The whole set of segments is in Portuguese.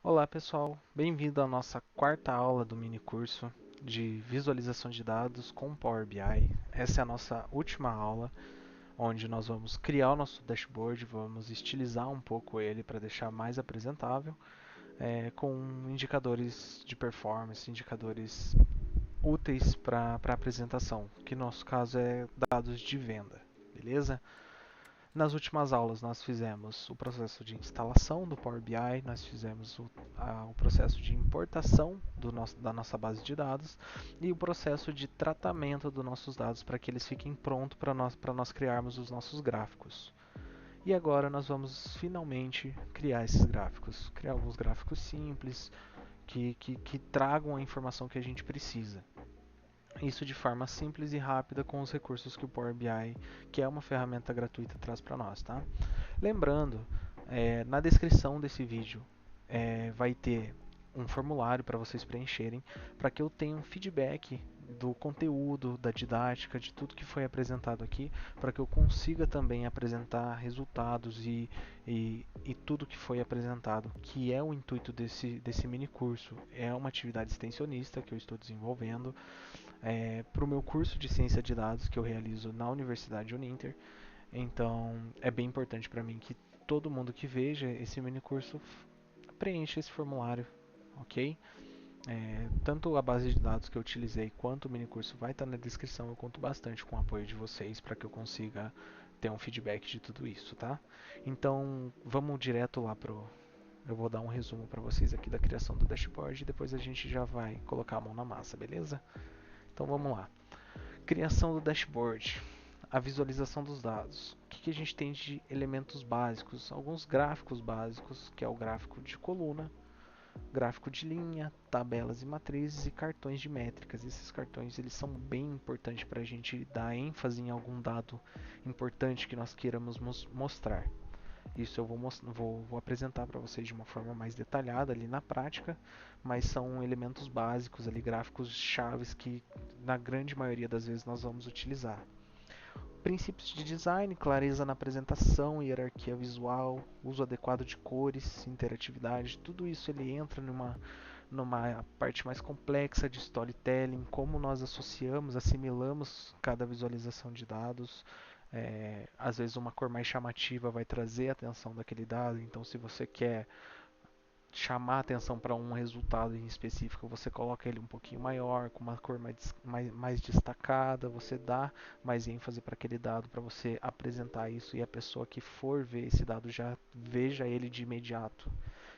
Olá pessoal, bem-vindo à nossa quarta aula do mini curso de visualização de dados com Power BI. Essa é a nossa última aula, onde nós vamos criar o nosso dashboard, vamos estilizar um pouco ele para deixar mais apresentável, com indicadores de performance, indicadores úteis para apresentação, que no nosso caso é dados de venda, beleza? Nas últimas aulas nós fizemos o processo de instalação do Power BI, nós fizemos o processo de importação da nossa base de dados e o processo de tratamento dos nossos dados para que eles fiquem prontos para nós criarmos os nossos gráficos. E agora nós vamos finalmente criar esses gráficos, criar alguns gráficos simples que tragam a informação que a gente precisa. Isso de forma simples e rápida com os recursos que o Power BI, que é uma ferramenta gratuita, traz para nós, tá? Lembrando, na descrição desse vídeo vai ter um formulário para vocês preencherem, para que eu tenha um feedback do conteúdo, da didática, de tudo que foi apresentado aqui, para que eu consiga também apresentar resultados e tudo que foi apresentado, que é o intuito desse mini curso. É uma atividade extensionista que eu estou desenvolvendo para o meu curso de ciência de dados que eu realizo na Universidade Uninter. Então é bem importante para mim que todo mundo que veja esse mini curso preencha esse formulário, ok? Tanto a base de dados que eu utilizei quanto o mini curso vai estar na descrição. Eu conto bastante com o apoio de vocês para que eu consiga ter um feedback de tudo isso, tá? Então vamos direto lá pro. Eu vou dar um resumo para vocês aqui da criação do dashboard e depois a gente já vai colocar a mão na massa, beleza? Então vamos lá. Criação do dashboard, a visualização dos dados. O que a gente tem de elementos básicos? Alguns gráficos básicos, que é o gráfico de coluna, gráfico de linha, tabelas e matrizes e cartões de métricas. Esses cartões eles são bem importantes para a gente dar ênfase em algum dado importante que nós queiramos mostrar. Isso eu vou apresentar para vocês de uma forma mais detalhada ali na prática, mas são elementos básicos ali, gráficos chaves que na grande maioria das vezes nós vamos utilizar. Princípios de design, clareza na apresentação, hierarquia visual, uso adequado de cores, interatividade, tudo isso ele entra numa parte mais complexa de storytelling, como nós associamos, assimilamos cada visualização de dados. Às vezes uma cor mais chamativa vai trazer a atenção daquele dado, então se você quer chamar a atenção para um resultado em específico, você coloca ele um pouquinho maior, com uma cor mais destacada, você dá mais ênfase para aquele dado, para você apresentar isso e a pessoa que for ver esse dado já veja ele de imediato.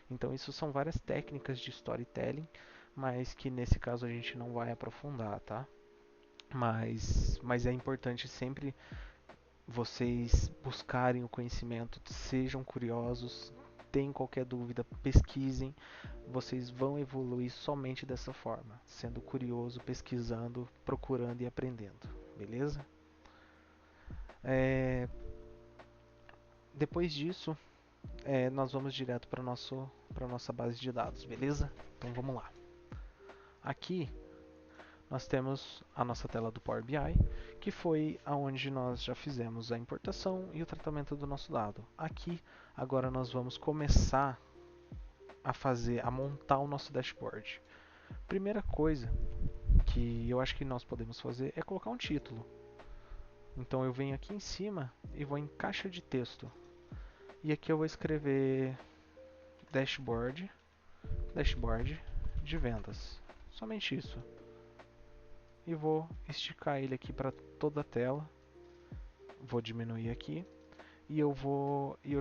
Então isso são várias técnicas de storytelling, mas que nesse caso a gente não vai aprofundar, tá? Mas é importante sempre vocês buscarem o conhecimento, sejam curiosos, tenham qualquer dúvida, pesquisem. Vocês vão evoluir somente dessa forma, sendo curioso, pesquisando, procurando e aprendendo, beleza? É, Depois disso, nós vamos direto para a nossa base de dados, beleza? Então vamos lá. Aqui nós temos a nossa tela do Power BI, que foi aonde nós já fizemos a importação e o tratamento do nosso dado. Aqui, agora nós vamos começar a montar o nosso dashboard. Primeira coisa que eu acho que nós podemos fazer é colocar um título. Então eu venho aqui em cima e vou em caixa de texto. E aqui eu vou escrever dashboard, dashboard de vendas. Somente isso. E vou esticar ele aqui para toda a tela. Vou diminuir aqui e eu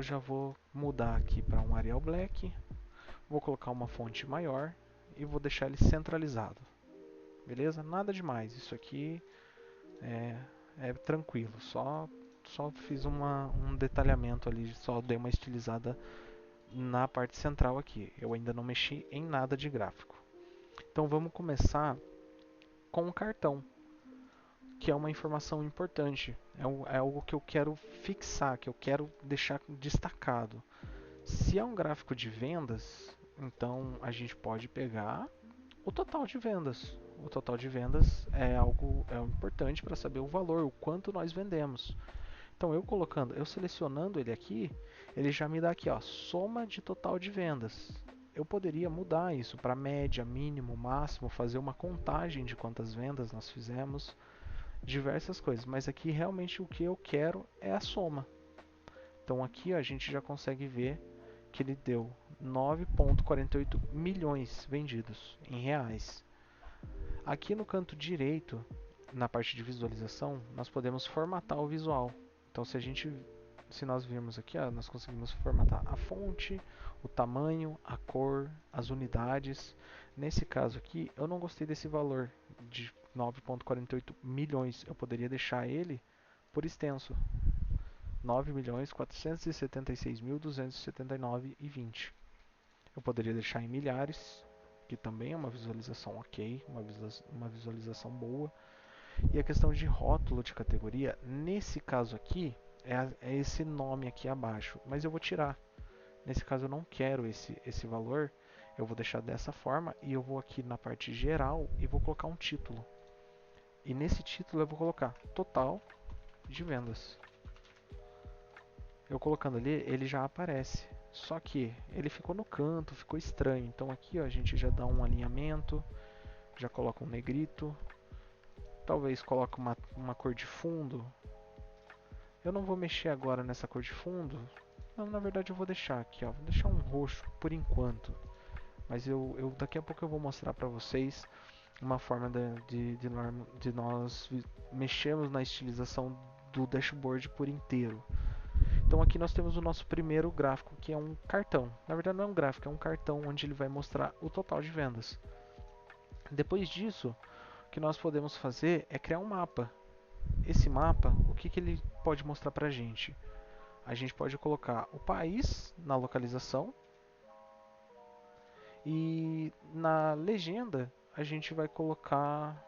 já vou mudar aqui para um Arial Black. Vou colocar uma fonte maior e vou deixar ele centralizado. Beleza? Nada demais. Isso aqui é tranquilo. Só fiz um detalhamento ali, só dei uma estilizada na parte central aqui. Eu ainda não mexi em nada de gráfico. Então vamos começar com o cartão, que é uma informação importante. É algo que eu quero fixar, que eu quero deixar destacado. Se é um gráfico de vendas, então a gente pode pegar o total de vendas. O total de vendas é algo importante para saber o valor, o quanto nós vendemos. Então eu selecionando ele aqui, ele já me dá aqui, ó, soma de total de vendas. eu poderia mudar isso para média, mínimo, máximo, fazer uma contagem de quantas vendas nós fizemos, diversas coisas, mas aqui realmente o que eu quero é a soma. Então aqui a gente já consegue ver que ele deu 9,48 milhões vendidos em reais. Aqui no canto direito, na parte de visualização, nós podemos formatar o visual. Então se nós virmos aqui, ó, nós conseguimos formatar a fonte, o tamanho, a cor, as unidades. Nesse caso aqui, eu não gostei desse valor de 9,48 milhões. Eu poderia deixar ele por extenso. 9.476.279,20. Eu poderia deixar em milhares, que também é uma visualização ok, uma visualização boa. E a questão de rótulo de categoria, nesse caso aqui, é esse nome aqui abaixo, mas eu vou tirar. Nesse caso eu não quero esse valor, eu vou deixar dessa forma e eu vou aqui na parte geral e vou colocar um título. E nesse título eu vou colocar total de vendas. Eu colocando ali, ele já aparece. Só que ele ficou no canto, ficou estranho. Então aqui ó, a gente já dá um alinhamento, já coloca um negrito. Talvez coloque uma cor de fundo. Eu não vou mexer agora nessa cor de fundo. Não, na verdade eu vou deixar aqui, ó. Vou deixar um roxo por enquanto. Mas daqui a pouco eu vou mostrar para vocês uma forma de nós mexermos na estilização do dashboard por inteiro. Então aqui nós temos o nosso primeiro gráfico, que é um cartão. Na verdade não é um gráfico, é um cartão onde ele vai mostrar o total de vendas. Depois disso, o que nós podemos fazer é criar um mapa. Esse mapa, o que ele pode mostrar para a gente? A gente pode colocar o país na localização e na legenda a gente vai colocar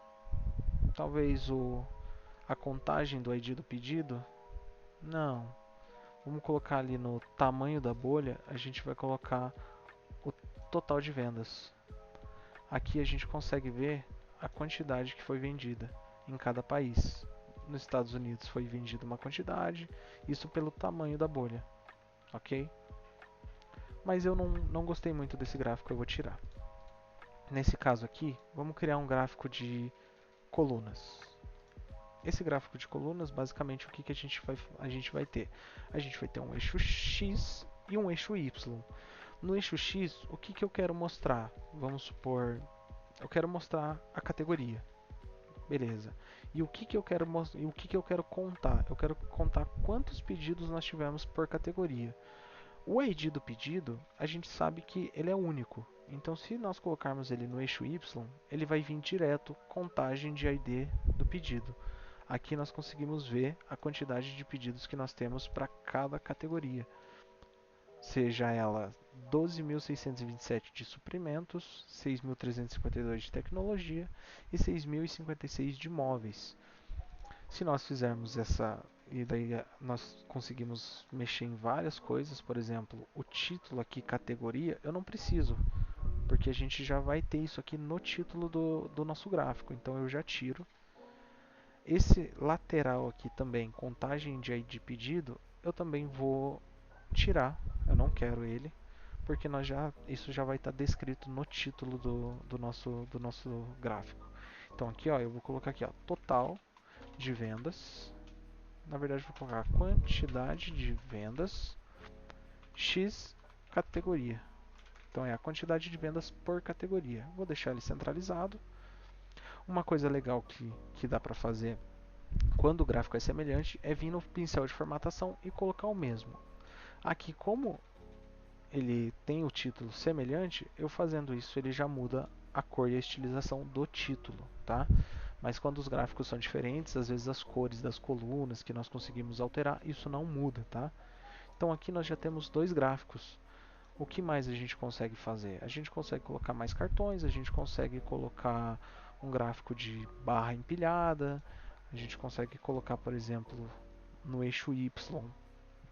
talvez a contagem do ID do pedido. Não, vamos colocar ali no tamanho da bolha, a gente vai colocar o total de vendas. Aqui a gente consegue ver a quantidade que foi vendida em cada país. Nos Estados Unidos foi vendida uma quantidade, isso pelo tamanho da bolha, ok? Mas eu não gostei muito desse gráfico, eu vou tirar. Nesse caso aqui, vamos criar um gráfico de colunas. Esse gráfico de colunas, basicamente, o que a gente vai ter? A gente vai ter um eixo X e um eixo Y. No eixo X, o que eu quero mostrar? Vamos supor, eu quero mostrar a categoria. Beleza. E o que eu quero mostrar? E o que eu quero contar? Eu quero contar quantos pedidos nós tivemos por categoria. O ID do pedido, a gente sabe que ele é único. Então, se nós colocarmos ele no eixo Y, ele vai vir direto contagem de ID do pedido. Aqui nós conseguimos ver a quantidade de pedidos que nós temos para cada categoria. Seja ela 12.627 de suprimentos, 6.352 de tecnologia e 6.056 de móveis. Se nós fizermos e daí nós conseguimos mexer em várias coisas, por exemplo, o título aqui, categoria, eu não preciso, porque a gente já vai ter isso aqui no título do nosso gráfico, então eu já tiro. Esse lateral aqui também, contagem de ID pedido, eu também vou tirar, eu não quero ele, porque isso já vai estar descrito no título do nosso gráfico. Então aqui ó, eu vou colocar aqui ó, total de vendas. Na verdade vou colocar quantidade de vendas X categoria. Então é a quantidade de vendas por categoria. Vou deixar ele centralizado. Uma coisa legal que dá para fazer quando o gráfico é semelhante é vir no pincel de formatação e colocar o mesmo. Aqui, como ele tem o título semelhante, eu fazendo isso ele já muda a cor e a estilização do título, tá? Mas quando os gráficos são diferentes, às vezes as cores das colunas que nós conseguimos alterar, isso não muda, tá? Então aqui nós já temos dois gráficos. O que mais a gente consegue fazer? A gente consegue colocar mais cartões, a gente consegue colocar um gráfico de barra empilhada, a gente consegue colocar, por exemplo, no eixo Y,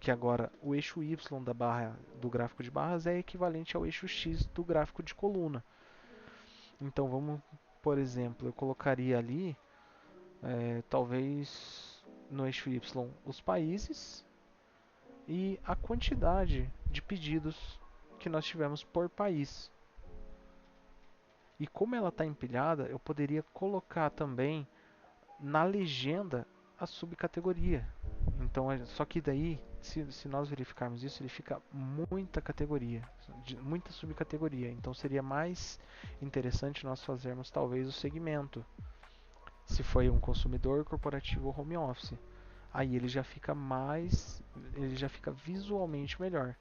que agora o eixo Y do gráfico de barras é equivalente ao eixo X do gráfico de coluna. Então vamos, por exemplo, eu colocaria ali, talvez no eixo Y, os países e a quantidade de pedidos que nós tivemos por país. E como ela está empilhada, eu poderia colocar também na legenda a subcategoria. Então, só que daí, se nós verificarmos isso, ele fica muita categoria, muita subcategoria. Então seria mais interessante nós fazermos talvez o segmento. Se foi um consumidor corporativo ou home office. Aí ele já fica visualmente melhor.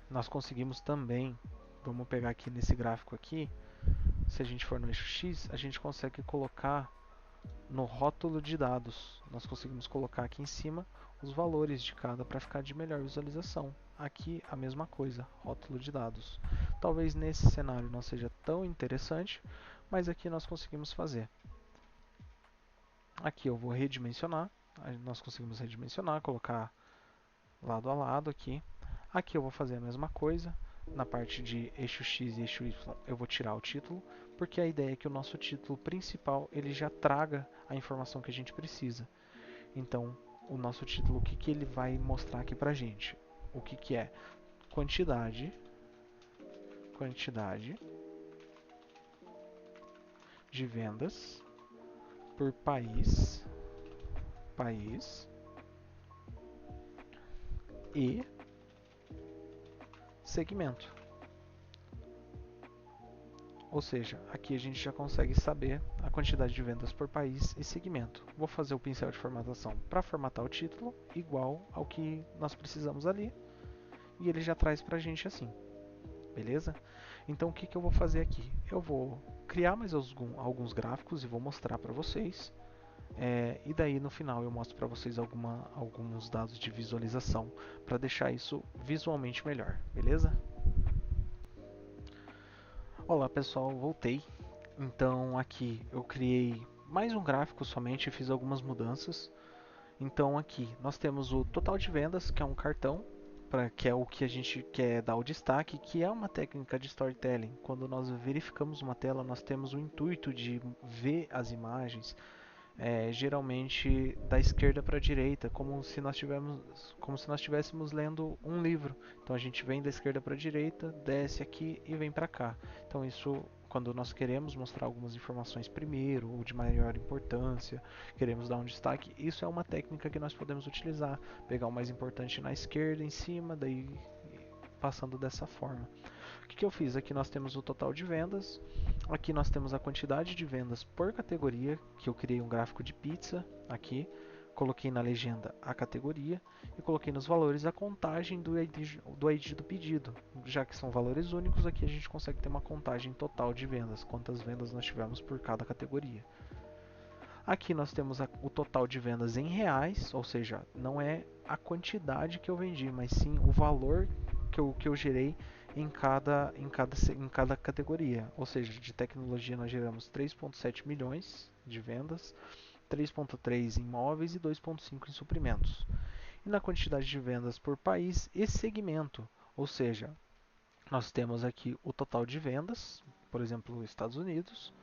Nós conseguimos também, vamos pegar aqui nesse gráfico aqui, se a gente for no eixo X, a gente consegue colocar no rótulo de dados. Nós conseguimos colocar aqui em cima os valores de cada para ficar de melhor visualização. Aqui a mesma coisa, rótulo de dados. Talvez nesse cenário não seja tão interessante, mas aqui nós conseguimos fazer. Aqui eu vou redimensionar, nós conseguimos redimensionar, colocar lado a lado aqui. Aqui eu vou fazer a mesma coisa, na parte de eixo X e eixo Y eu vou tirar o título, porque a ideia é que o nosso título principal ele já traga a informação que a gente precisa. Então, o nosso título, o que, que ele vai mostrar aqui pra gente? O que, que é? Quantidade de vendas por país e segmento. Ou seja, aqui a gente já consegue saber a quantidade de vendas por país e segmento. Vou fazer o pincel de formatação para formatar o título igual ao que nós precisamos ali e ele já traz para a gente assim, beleza? Então o que, que eu vou fazer aqui? Eu vou criar mais alguns gráficos e vou mostrar para vocês. E daí no final eu mostro para vocês alguns dados de visualização para deixar isso visualmente melhor, beleza? Olá pessoal, voltei. Então aqui eu criei mais um gráfico somente, fiz algumas mudanças. Então aqui nós temos o total de vendas, que é um cartão, que é o que a gente quer dar o destaque, que é uma técnica de storytelling. Quando nós verificamos uma tela, nós temos o intuito de ver as imagens, geralmente da esquerda para a direita, como se nós estivéssemos lendo um livro. Então a gente vem da esquerda para a direita, desce aqui e vem para cá. Então isso, quando nós queremos mostrar algumas informações primeiro ou de maior importância, queremos dar um destaque, isso é uma técnica que nós podemos utilizar. Pegar o mais importante na esquerda, em cima, daí passando dessa forma. O que eu fiz? Aqui nós temos o total de vendas, aqui nós temos a quantidade de vendas por categoria, que eu criei um gráfico de pizza aqui, coloquei na legenda a categoria e coloquei nos valores a contagem do ID do pedido. Já que são valores únicos, aqui a gente consegue ter uma contagem total de vendas, quantas vendas nós tivemos por cada categoria. Aqui nós temos o total de vendas em reais, ou seja, não é a quantidade que eu vendi, mas sim o valor que eu gerei em cada categoria. Ou seja, de tecnologia nós geramos 3,7 milhões de vendas, 3,3 em móveis e 2,5 em suprimentos. E na quantidade de vendas por país e segmento, ou seja, nós temos aqui o total de vendas, por exemplo, Estados Unidos,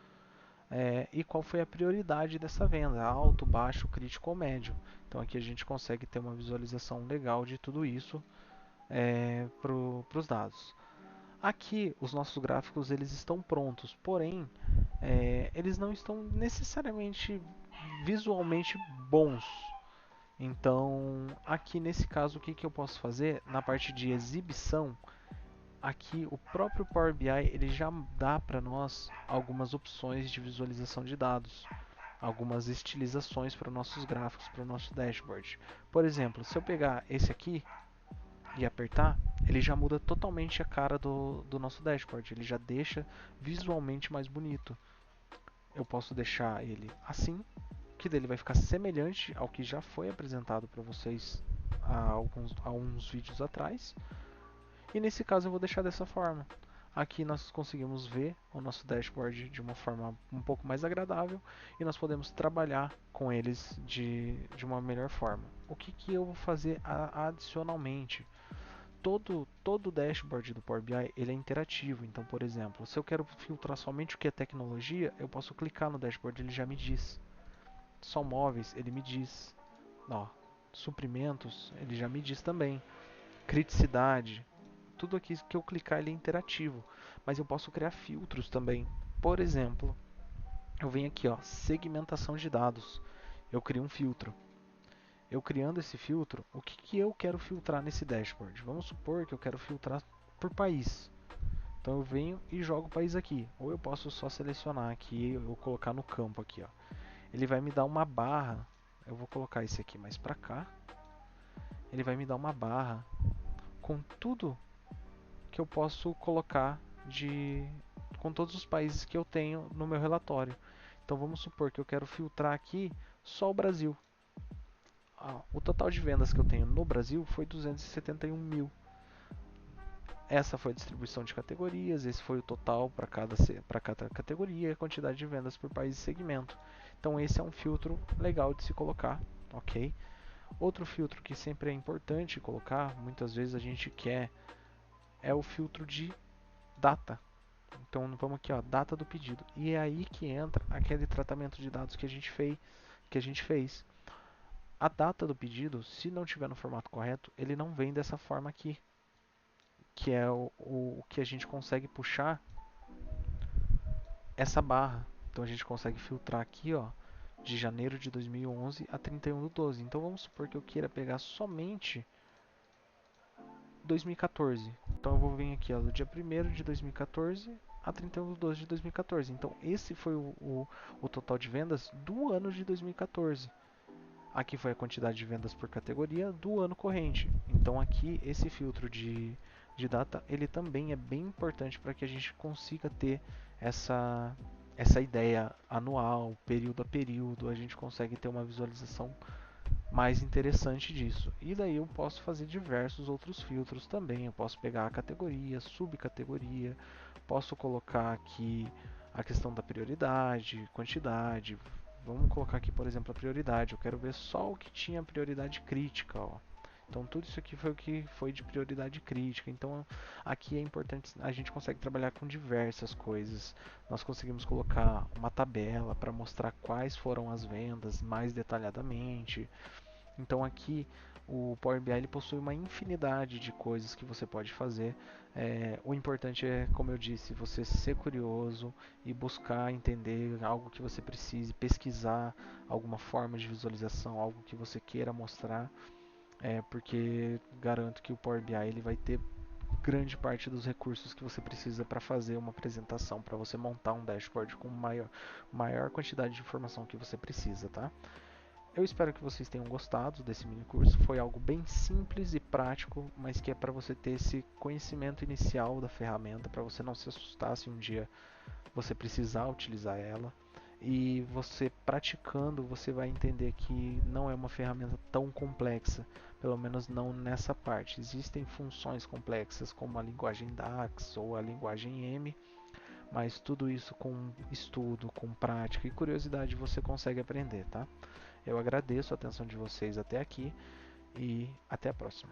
e qual foi a prioridade dessa venda, alto, baixo, crítico ou médio. Então aqui a gente consegue ter uma visualização legal de tudo isso para os dados. Aqui os nossos gráficos eles estão prontos, porém eles não estão necessariamente visualmente bons. Então aqui nesse caso o que, que eu posso fazer na parte de exibição? Aqui o próprio Power BI ele já dá para nós algumas opções de visualização de dados, algumas estilizações para nossos gráficos, para o nosso dashboard. Por exemplo, se eu pegar esse aqui e apertar, ele já muda totalmente a cara do nosso dashboard, ele já deixa visualmente mais bonito. Eu posso deixar ele assim, que dele vai ficar semelhante ao que já foi apresentado para vocês há uns vídeos atrás. E nesse caso eu vou deixar dessa forma. Aqui nós conseguimos ver o nosso dashboard de uma forma um pouco mais agradável e nós podemos trabalhar com eles de uma melhor forma. O que, que eu vou fazer adicionalmente? Todo o dashboard do Power BI ele é interativo. Então, por exemplo, se eu quero filtrar somente o que é tecnologia, eu posso clicar no dashboard, ele já me diz. Só móveis, ele me diz. Ó, suprimentos, ele já me diz também. Criticidade, tudo aqui que eu clicar ele é interativo, mas eu posso criar filtros também. Por exemplo, eu venho aqui, ó, segmentação de dados. Eu crio um filtro. Eu criando esse filtro, o que, que eu quero filtrar nesse dashboard? Vamos supor que eu quero filtrar por país. Então eu venho e jogo o país aqui. Ou eu posso só selecionar aqui, eu vou colocar no campo aqui, ó. Ele vai me dar uma barra. Eu vou colocar esse aqui mais pra cá. Ele vai me dar uma barra com tudo que eu posso colocar com todos os países que eu tenho no meu relatório. Então vamos supor que eu quero filtrar aqui só o Brasil. O total de vendas que eu tenho no Brasil foi 271 mil. Essa foi a distribuição de categorias, esse foi o total para cada categoria e a quantidade de vendas por país e segmento. Então esse é um filtro legal de se colocar, ok? Outro filtro que sempre é importante colocar, muitas vezes a gente quer, é o filtro de data. Então vamos aqui, ó, data do pedido. E é aí que entra aquele tratamento de dados que a gente fez. A data do pedido, se não tiver no formato correto, ele não vem dessa forma aqui, que é o que a gente consegue puxar essa barra. Então a gente consegue filtrar aqui, ó, de janeiro de 2011 a 31/12. Então vamos supor que eu queira pegar somente 2014. Então eu vou vir aqui, ó, do dia 1º de 2014 a 31/12 de 2014. Então esse foi o total de vendas do ano de 2014. Aqui foi a quantidade de vendas por categoria do ano corrente. Então aqui esse filtro de data ele também é bem importante para que a gente consiga ter essa ideia anual, período a período, a gente consegue ter uma visualização mais interessante disso. E daí eu posso fazer diversos outros filtros também. Eu posso pegar a categoria, subcategoria, posso colocar aqui a questão da prioridade, quantidade. Vamos colocar aqui, por exemplo, a prioridade. Eu quero ver só o que tinha prioridade crítica, ó. Então tudo isso aqui foi o que foi de prioridade crítica. Então aqui é importante, a gente consegue trabalhar com diversas coisas. Nós conseguimos colocar uma tabela para mostrar quais foram as vendas mais detalhadamente. Então aqui o Power BI ele possui uma infinidade de coisas que você pode fazer. O importante é, como eu disse, você ser curioso e buscar entender algo que você precise, pesquisar alguma forma de visualização, algo que você queira mostrar, porque garanto que o Power BI ele vai ter grande parte dos recursos que você precisa para fazer uma apresentação, para você montar um dashboard com maior quantidade de informação que você precisa, tá? Eu espero que vocês tenham gostado desse mini curso. Foi algo bem simples e prático, mas que é para você ter esse conhecimento inicial da ferramenta, para você não se assustar se um dia você precisar utilizar ela. E você praticando, você vai entender que não é uma ferramenta tão complexa, pelo menos não nessa parte. Existem funções complexas como a linguagem DAX ou a linguagem M, mas tudo isso com estudo, com prática e curiosidade você consegue aprender, tá? Eu agradeço a atenção de vocês até aqui e até a próxima.